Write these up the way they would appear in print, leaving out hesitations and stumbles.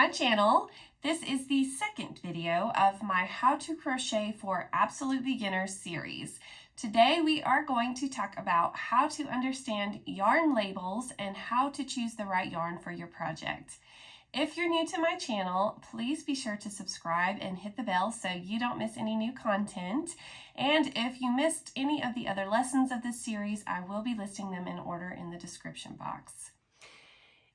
my channel. This is the second video of my How to Crochet for Absolute Beginners series. Today we are going to talk about how to understand yarn labels and how to choose the right yarn for your project. If you're new to my channel, please be sure to subscribe and hit the bell so you don't miss any new content. And if you missed any of the other lessons of this series, I will be listing them in order in the description box.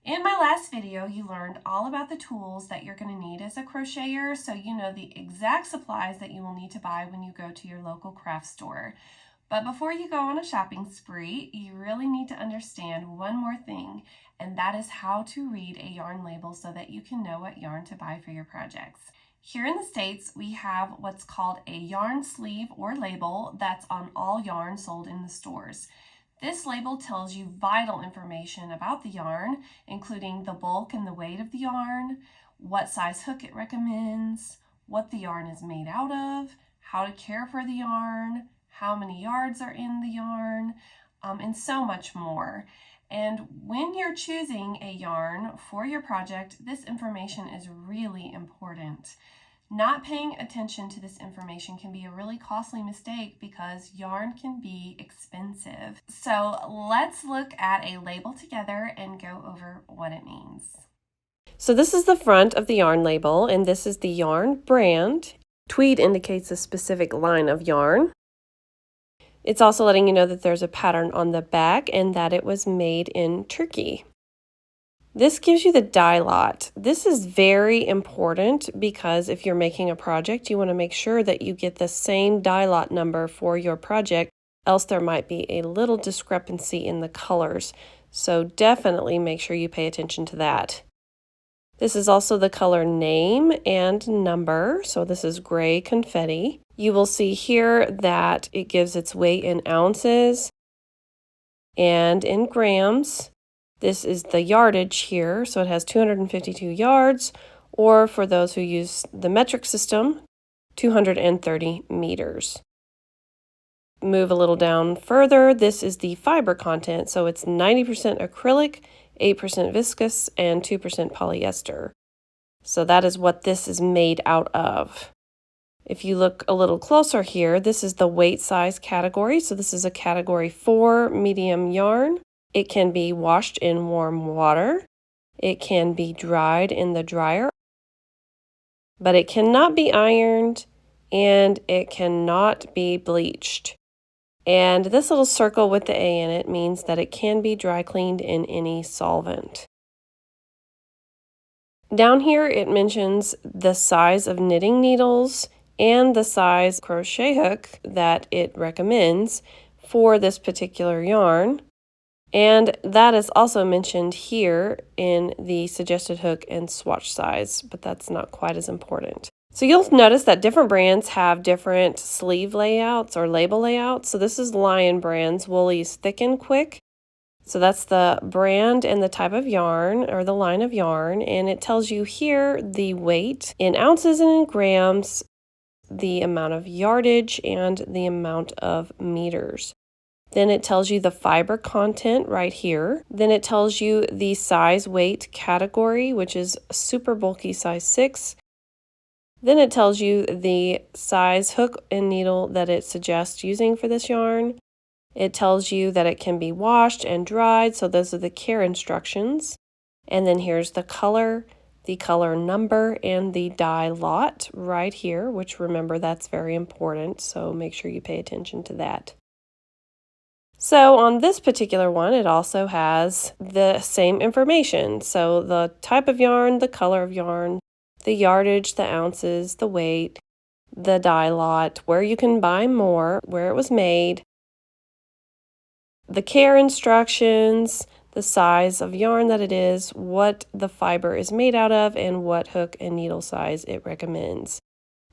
In my last video, you learned all about the tools that you're going to need as a crocheter, so you know the exact supplies that you will need to buy when you go to your local craft store. But before you go on a shopping spree, you really need to understand one more thing, and that is how to read a yarn label so that you can know what yarn to buy for your projects. Here in the States, we have what's called a yarn sleeve or label that's on all yarn sold in the stores. This label tells you vital information about the yarn, including the bulk and the weight of the yarn, what size hook it recommends, what the yarn is made out of, how to care for the yarn, how many yards are in the yarn, and so much more. And when you're choosing a yarn for your project, this information is really important. Not paying attention to this information can be a really costly mistake because yarn can be expensive. So let's look at a label together and go over what it means. So this is the front of the yarn label, and this is the yarn brand. Tweed indicates a specific line of yarn. It's also letting you know that there's a pattern on the back and that it was made in Turkey. This gives you the dye lot. This is very important because if you're making a project, you want to make sure that you get the same dye lot number for your project, else there might be a little discrepancy in the colors. So definitely make sure you pay attention to that. This is also the color name and number. So this is gray confetti. You will see here that it gives its weight in ounces and in grams. This is the yardage here, so it has 252 yards, or for those who use the metric system, 230 meters. Move a little down further, this is the fiber content, so it's 90% acrylic, 8% viscose, and 2% polyester. So that is what this is made out of. If you look a little closer here, this is the weight size category, so this is a category 4 medium yarn. It can be washed in warm water. It can be dried in the dryer, but it cannot be ironed and it cannot be bleached. And this little circle with the A in it means that it can be dry cleaned in any solvent. Down here it mentions the size of knitting needles and the size crochet hook that it recommends for this particular yarn. And that is also mentioned here in the suggested hook and swatch size, but that's not quite as important. So you'll notice that different brands have different sleeve layouts or label layouts. So this is Lion Brand's Woolies Thick and Quick. So that's the brand and the type of yarn or the line of yarn. And it tells you here the weight in ounces and in grams, the amount of yardage, and the amount of meters. Then it tells you the fiber content right here. Then it tells you the size weight category, which is super bulky size 6. Then it tells you the size hook and needle that it suggests using for this yarn. It tells you that it can be washed and dried, so those are the care instructions. And then here's the color number, and the dye lot right here, which remember that's very important, so make sure you pay attention to that. So on this particular one, it also has the same information. So the type of yarn, the color of yarn, the yardage, the ounces, the weight, the dye lot, where you can buy more, where it was made, the care instructions, the size of yarn that it is, what the fiber is made out of, and what hook and needle size it recommends.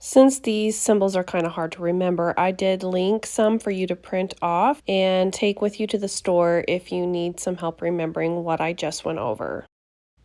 Since these symbols are kind of hard to remember, I did link some for you to print off and take with you to the store if you need some help remembering what I just went over.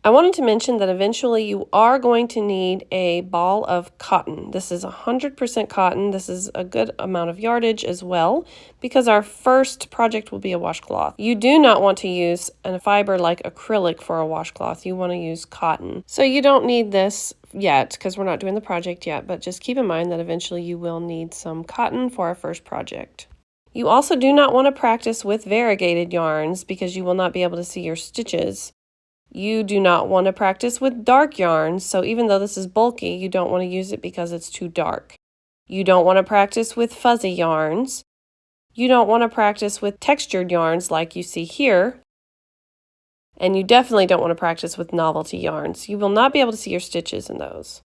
I wanted to mention that eventually you are going to need a ball of cotton. This is 100% cotton. This is a good amount of yardage as well because our first project will be a washcloth. You do not want to use a fiber like acrylic for a washcloth. You want to use cotton. So you don't need this yet because we're not doing the project yet, but just keep in mind that eventually you will need some cotton for our first project. You also do not want to practice with variegated yarns because you will not be able to see your stitches. You do not want to practice with dark yarns, so even though this is bulky, you don't want to use it because it's too dark. You don't want to practice with fuzzy yarns. You don't want to practice with textured yarns like you see here. And you definitely don't want to practice with novelty yarns. You will not be able to see your stitches in those.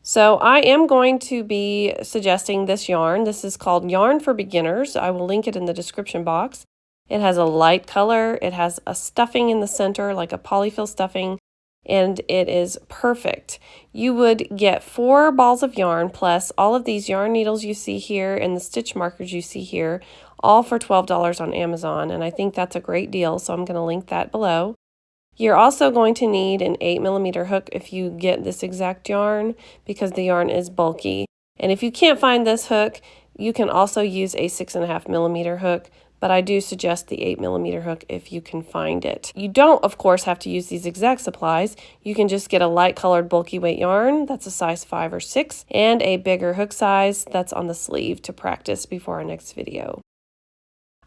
So I am going to be suggesting this yarn. This is called Yarn for Beginners. I will link it in the description box. It has a light color, it has a stuffing in the center, like a polyfill stuffing, and it is perfect. You would get 4 balls of yarn plus all of these yarn needles you see here and the stitch markers you see here, all for $12 on Amazon, and I think that's a great deal, so I'm going to link that below. You're also going to need an 8mm hook if you get this exact yarn because the yarn is bulky. And if you can't find this hook, you can also use a 6.5mm hook, but I do suggest the 8mm hook if you can find it. You don't, of course, have to use these exact supplies. You can just get a light colored bulky weight yarn that's a size 5 or 6 and a bigger hook size that's on the sleeve to practice before our next video.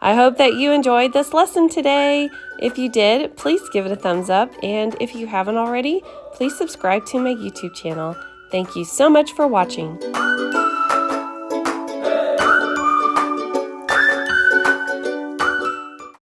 I hope that you enjoyed this lesson today. If you did, please give it a thumbs up, and if you haven't already, please subscribe to my YouTube channel. Thank you so much for watching.